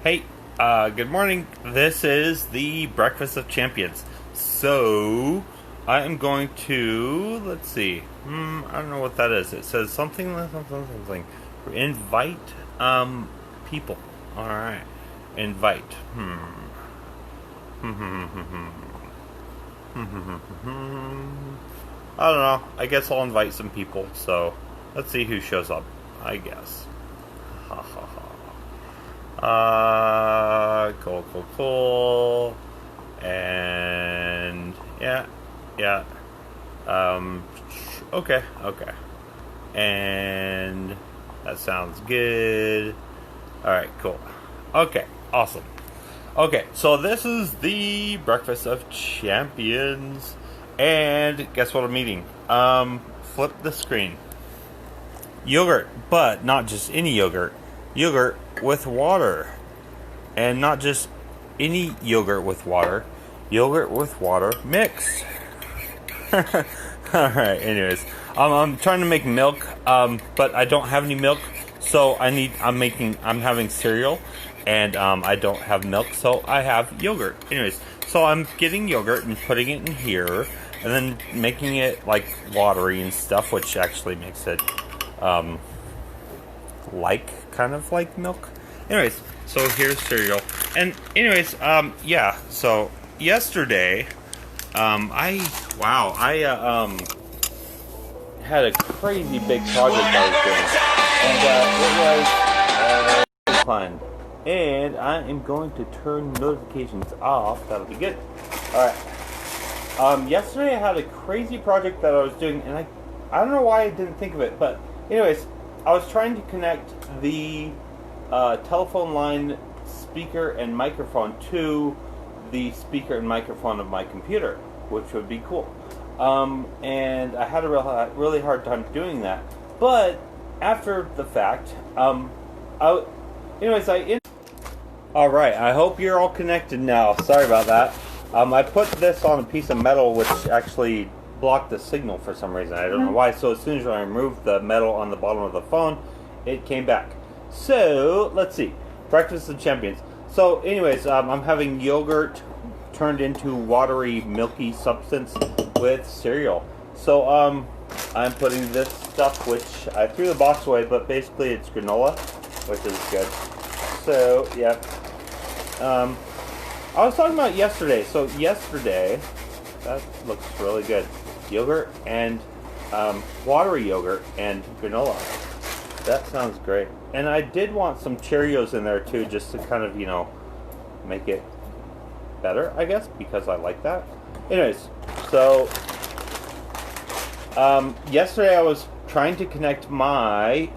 Hey, good morning. This is the Breakfast of Champions. So, I am going to, let's see, I don't know what that is. It says something. Invite, people. Alright. Invite. I don't know. I guess I'll invite some people, so let's see who shows up, I guess. Ha ha ha. Cool. And yeah. Okay. And that sounds good. Alright, cool. Okay, awesome. Okay, so this is the Breakfast of Champions. And guess what I'm eating? Flip the screen. Yogurt, but not just any yogurt. Yogurt with water. And not just any yogurt with water. Yogurt with water mixed. Alright, anyways. I'm trying to make milk, but I don't have any milk. So I'm having cereal. And I don't have milk, so I have yogurt. Anyways, so I'm getting yogurt and putting it in here. And then making it like watery and stuff, which actually makes it kind of like milk. Anyways, so here's cereal. And anyways, yeah, so yesterday, I had a crazy big project I was doing. And it was fun. And I am going to turn notifications off. That'll be good. Alright. Yesterday I had a crazy project that I was doing, and I don't know why I didn't think of it, but anyways, I was trying to connect the telephone line speaker and microphone to the speaker and microphone of my computer, which would be cool. And I had a really hard time doing that. But after the fact, Alright, I hope you're all connected now. Sorry about that. I put this on a piece of metal which actually blocked the signal for some reason. I don't know why. So as soon as I removed the metal on the bottom of the phone, it came back. So, let's see. Breakfast of Champions. So, anyways, I'm having yogurt turned into watery, milky substance with cereal. So, I'm putting this stuff, which I threw the box away, but basically it's granola, which is good. So, yeah. I was talking about yesterday. So yesterday, that looks really good. Yogurt and watery yogurt and granola. That sounds great. And I did want some Cheerios in there too, just to kind of, make it better, I guess, because I like that. Anyways, so yesterday I was trying to connect my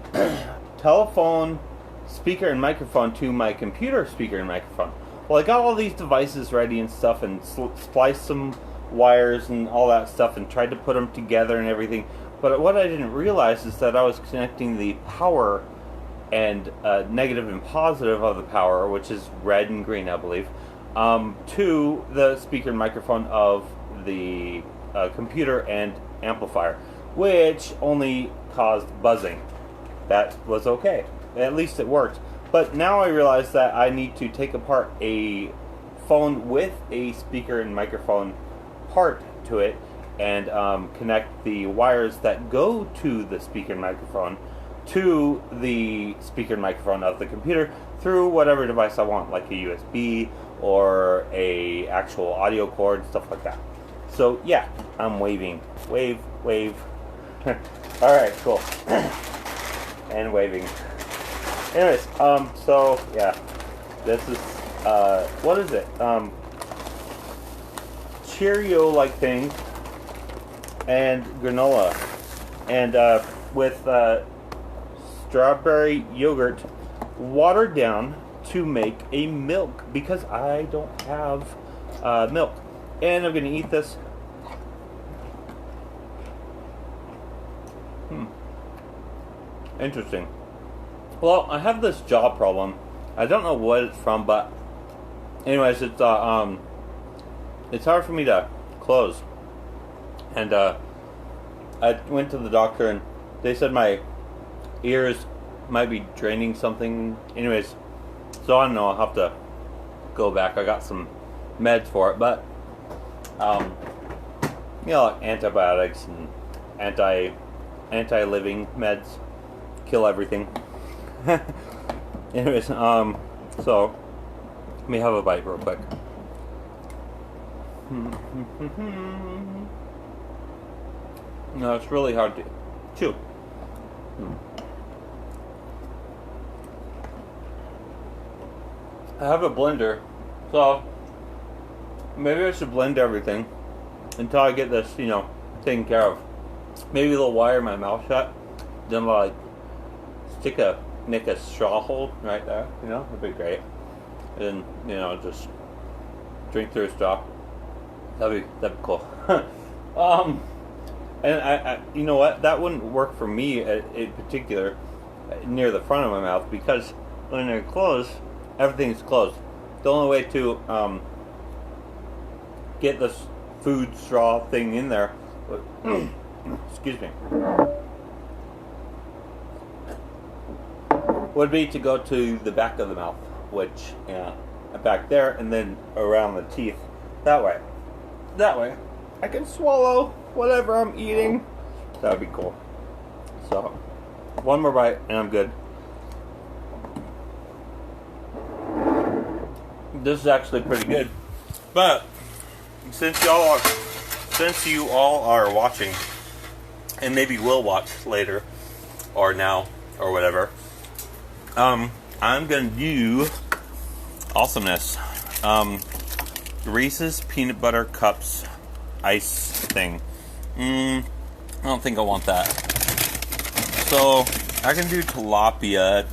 telephone speaker and microphone to my computer speaker and microphone. Well, I got all these devices ready and stuff, and spliced some wires and all that stuff, and tried to put them together and everything. But what I didn't realize is that I was connecting the power and negative and positive of the power, which is red and green, I believe, to the speaker and microphone of the computer and amplifier, which only caused buzzing. That was okay. At least it worked. But now I realize that I need to take apart a phone with a speaker and microphone part to it and connect the wires that go to the speaker and microphone to the speaker and microphone of the computer through whatever device I want, like a USB or a actual audio cord, stuff like that. So yeah, I'm waving. Wave. Alright, cool. And waving. Anyways, so, yeah, this is, what is it? Cheerio-like thing, and granola, and, with, strawberry yogurt watered down to make a milk, because I don't have, milk. And I'm gonna eat this. Interesting. Well, I have this jaw problem. I don't know what it's from, but anyways, it's hard for me to close. And I went to the doctor, and they said my ears might be draining something. Anyways, So I don't know. I'll have to go back. I got some meds for it, but like antibiotics and anti-living meds kill everything. Anyways, so let me have a bite real quick. No, it's really hard to chew. I have a blender, so maybe I should blend everything until I get this, taken care of. Maybe they'll wire my mouth shut. Then like nick a straw hole right there. That'd be great. And just drink through a straw. That'd be cool. And I you know what? That wouldn't work for me in particular near the front of my mouth, because when they're closed, everything's closed. The only way to get this food straw thing in there, excuse me, would be to go to the back of the mouth, which back there, and then around the teeth. That way I can swallow whatever I'm eating. That would be cool. So, one more bite and I'm good. This is actually pretty good. But since you all are watching, and maybe will watch later or now or whatever, I'm gonna do awesomeness. Reese's Peanut Butter Cups ice thing. I don't think I want that. So I can do tilapia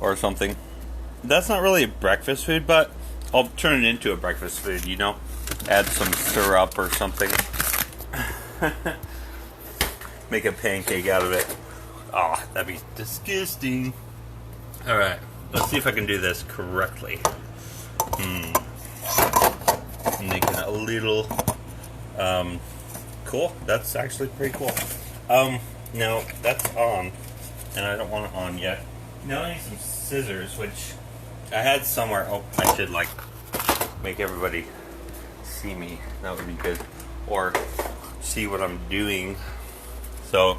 or something. That's not really a breakfast food, but I'll turn it into a breakfast food, Add some syrup or something. Make a pancake out of it. Oh, that'd be disgusting. Alright, let's see if I can do this correctly. Making a little cool. That's actually pretty cool. Now that's on, and I don't want it on yet. Now I need some scissors, which I had somewhere. Oh, I should make everybody see me. That would be good, or see what I'm doing. So,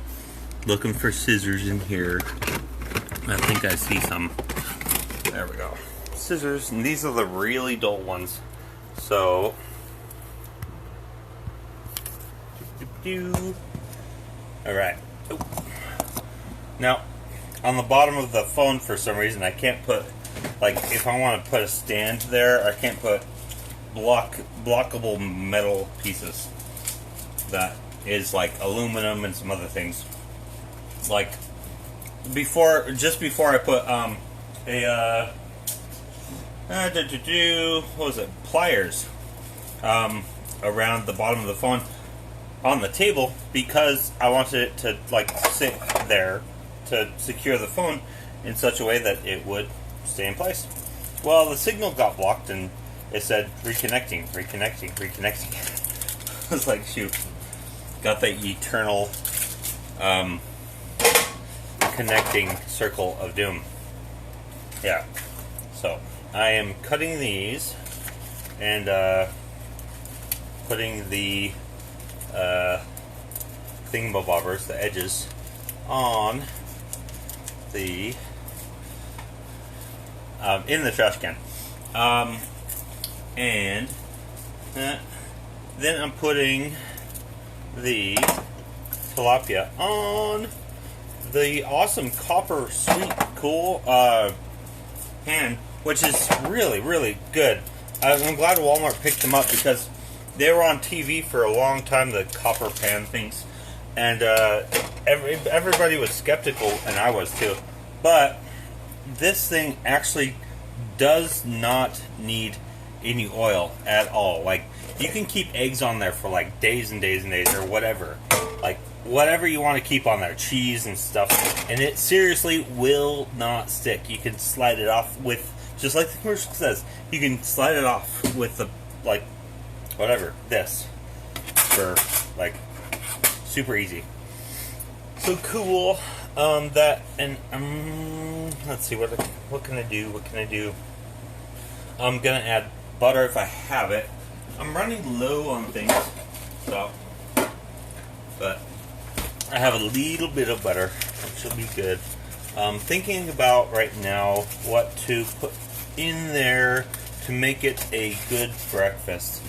looking for scissors in here. I think I see some. There we go. Scissors, and these are the really dull ones. So, alright. Now, on the bottom of the phone, for some reason, I can't put, if I want to put a stand there, I can't put blockable metal pieces. That is aluminum and some other things. Just before I put what was it? Pliers around the bottom of the phone on the table, because I wanted it to sit there to secure the phone in such a way that it would stay in place. Well, the signal got blocked and it said reconnecting. I was like, shoot, got the eternal connecting circle of doom. Yeah, so I am cutting these and putting the thingamabobbers, the edges, on the in the trash can, and then I'm putting the tilapia on the awesome copper sweet cool pan, which is really, really good. I'm glad Walmart picked them up, because they were on TV for a long time, the copper pan things, and everybody was skeptical, and I was too. But this thing actually does not need any oil at all. You can keep eggs on there for days and days and days, or whatever. Whatever you want to keep on there, cheese and stuff, and it seriously will not stick. You can slide it off with, just like the commercial says, you can slide it off with the, whatever, this, for, super easy. So cool. That and let's see what can I do? What can I do? I'm gonna add butter if I have it. I'm running low on things, so but I have a little bit of butter, which will be good. Thinking about right now what to put in there to make it a good breakfast.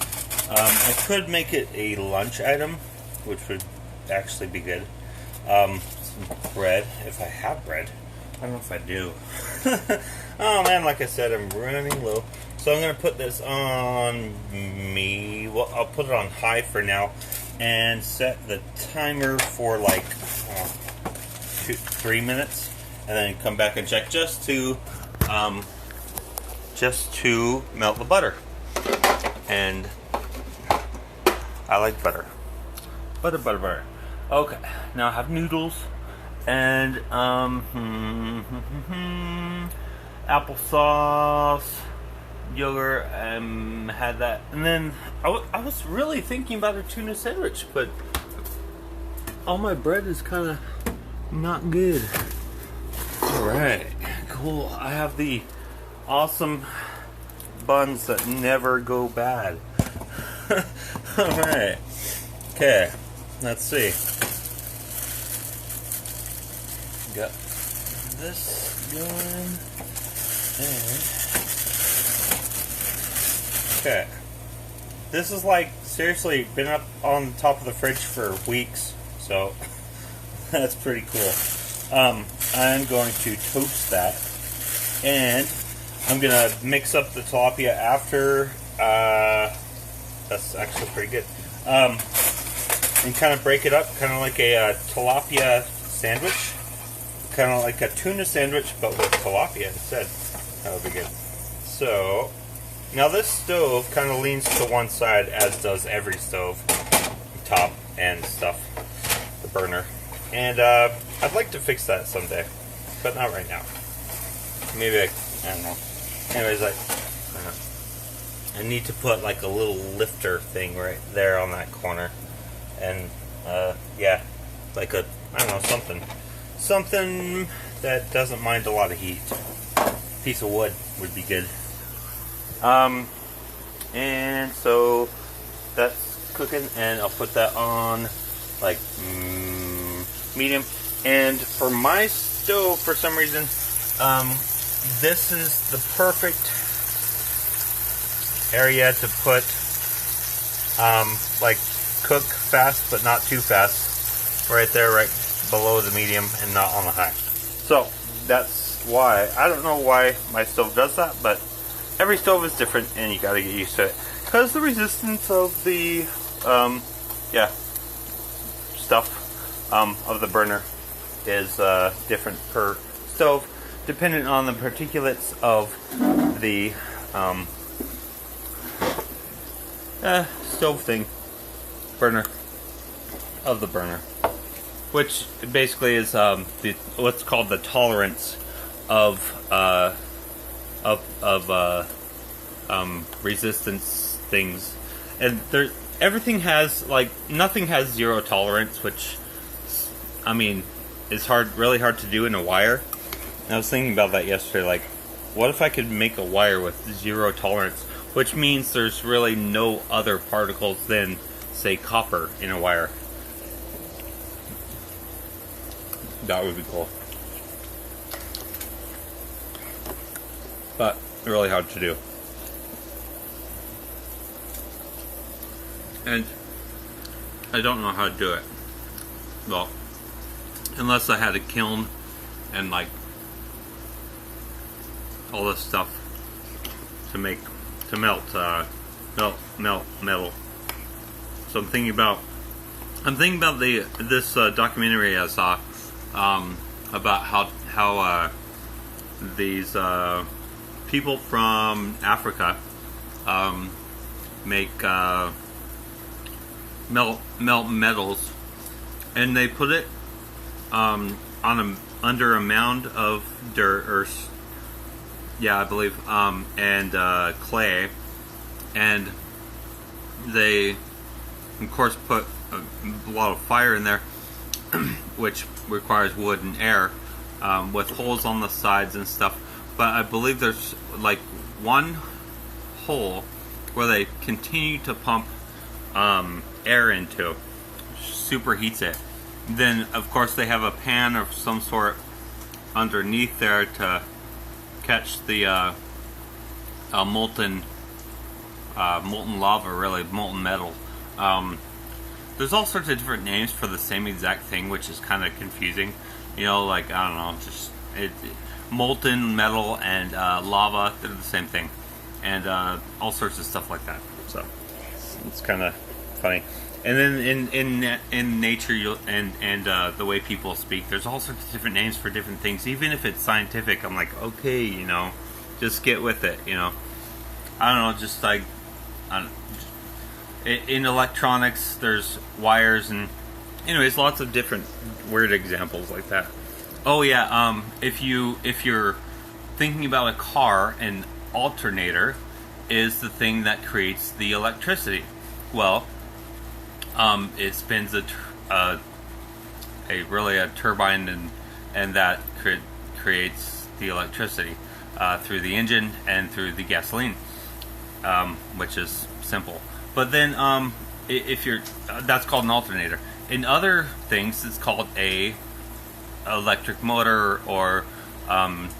I could make it a lunch item, which would actually be good. Some bread, if I have bread. I don't know if I do. Oh man, like I said, I'm running low. So I'm going to put this on me. Well, I'll put it on high for now and set the timer for like 3 minutes, and then come back and check just to melt the butter. And I like butter. Butter. Okay, now I have noodles and applesauce, yogurt, had that, and then I was really thinking about a tuna sandwich, but all my bread is kind of not good. All right, cool. I have the awesome buns that never go bad. All right, okay. Let's see. Got this going, and okay. This is like seriously been up on top of the fridge for weeks, so that's pretty cool. I'm going to toast that, and I'm gonna mix up the tilapia after. That's actually pretty good. And kind of break it up, kind of like a tilapia sandwich, kind of like a tuna sandwich, but with tilapia instead. That would be good. So now this stove kind of leans to one side, as does every stove, top and stuff, the burner. And I'd like to fix that someday, but not right now. Maybe I don't know. Anyways, I need to put like a little lifter thing right there on that corner. And yeah, like a, I don't know, something that doesn't mind a lot of heat. Piece of wood would be good. And so that's cooking, and I'll put that on like medium. And for my stove, for some reason, this is the perfect area to put like cook fast but not too fast, right there, right below the medium and not on the high. So that's why, I don't know why my stove does that, but every stove is different and you gotta get used to it, because the resistance of the stuff of the burner is different per stove, dependent on the particulates of the stove thing, burner of the burner, which basically is what's called the tolerance of resistance things. And there, everything has, like, nothing has zero tolerance, which, I mean, is really hard to do in a wire. And I was thinking about that yesterday, like, what if I could make a wire with zero tolerance, which means there's really no other particles than, say, copper in a wire. That would be cool. But really hard to do. And I don't know how to do it. Well, unless I had a kiln and like all this stuff to melt metal. So I'm thinking about this documentary I saw about how these people from Africa make melt metals, and they put it under a mound of dirt, or I believe, and clay, and they of course put a lot of fire in there, which requires wood and air, with holes on the sides and stuff. But I believe there's like one hole where they continue to pump air into, superheats it. Then of course they have a pan of some sort underneath there to catch the molten lava, really molten metal. There's all sorts of different names for the same exact thing, which is kind of confusing. You know, like, I don't know, just molten metal and lava, they're the same thing. And all sorts of stuff like that. So it's kind of funny. And then in nature, and the way people speak, there's all sorts of different names for different things. Even if it's scientific, I'm like, okay, you know, just get with it, you know. I don't know, just like, in electronics, there's wires and, anyways, lots of different weird examples like that. Oh yeah, if you're thinking about a car, an alternator is the thing that creates the electricity. Well, it spins a turbine, and that creates the electricity through the engine and through the gasoline, which is simple. But then, if you're, that's called an alternator. In other things, it's called a electric motor or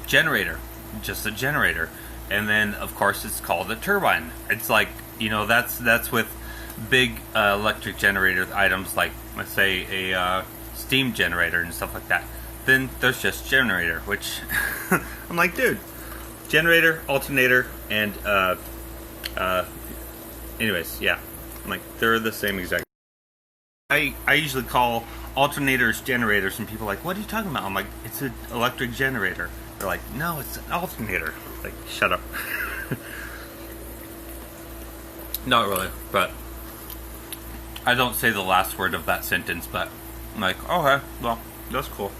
generator, just a generator. And then, of course, it's called a turbine. It's like, you know, that's with big electric generator items, like, let's say, a steam generator and stuff like that. Then there's just generator, which I'm like, dude, generator, alternator, and anyways, yeah, I'm like, they're the same exact. I usually call alternators generators, and people are like, what are you talking about? I'm like, it's an electric generator. They're like, no, it's an alternator. Like, shut up. Not really, but I don't say the last word of that sentence, but I'm like, okay, well, that's cool.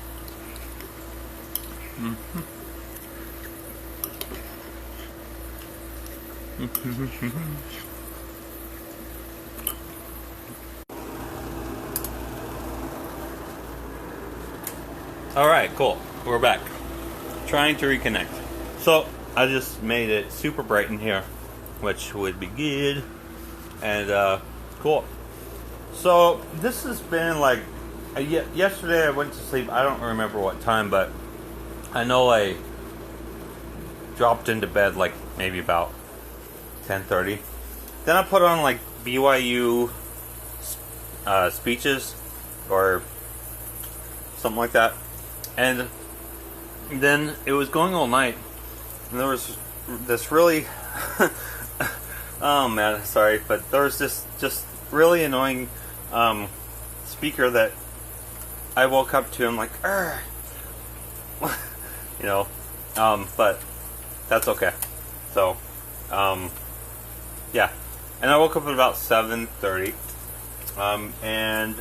Alright, cool. We're back. Trying to reconnect. So, I just made it super bright in here, which would be good. And, cool. So, this has been like, yesterday I went to sleep, I don't remember what time, but I know I dropped into bed like maybe about 10:30. Then I put on like BYU speeches or something like that. And then it was going all night. And there was this really oh man, sorry, but there was this just really annoying speaker that I woke up to. I'm like, you know, but that's okay. So, yeah. And I woke up at about 7:30, and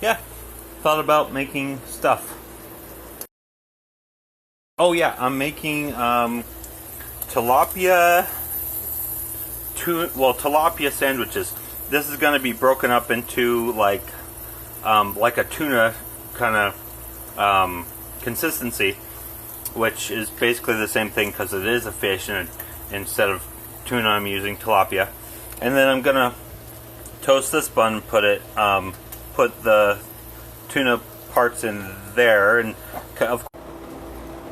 yeah, thought about making stuff. Oh yeah, I'm making tilapia sandwiches. This is going to be broken up into like a tuna kind of consistency, which is basically the same thing because it is a fish, and instead of tuna I'm using tilapia. And then I'm gonna toast this bun, put the tuna parts in there, and of.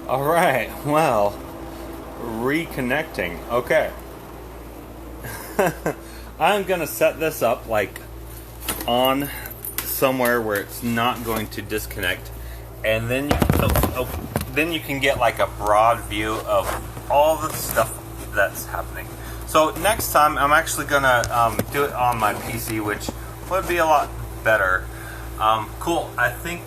All right, well, reconnecting. Okay. I'm gonna set this up like on somewhere where it's not going to disconnect, and then you can get like a broad view of all the stuff that's happening. So next time I'm actually gonna do it on my PC, which would be a lot better. Cool. I think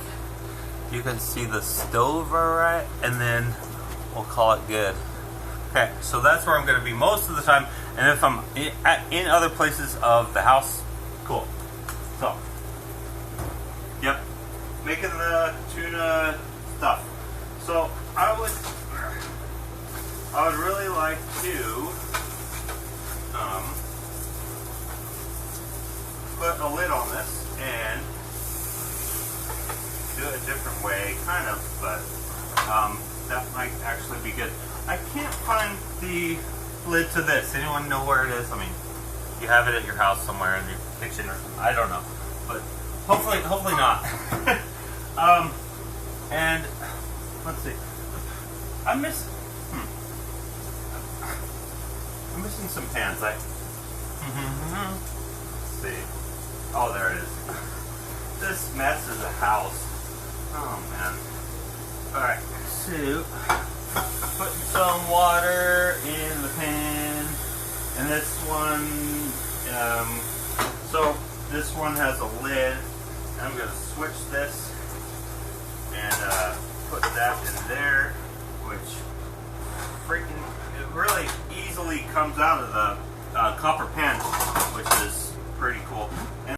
you can see the stove alright, and then we'll call it good. Okay, so that's where I'm going to be most of the time, and if I'm in other places of the house, cool. So, yep, making the tuna stuff. So I would really like to put a lid on this and do do it a different way, kind of, but that might actually be good. I can't find the lid to this. Anyone know where it is? I mean, you have it at your house somewhere in your kitchen or something. I don't know, but hopefully not. And let's see. I'm missing some pans. Let's see. Oh, there it is. This mess is a house. Oh man. All right. So putting some water in the pan, and this one. So this one has a lid. I'm gonna switch this and put that in there, which it really easily comes out of the copper pan, which is pretty cool. And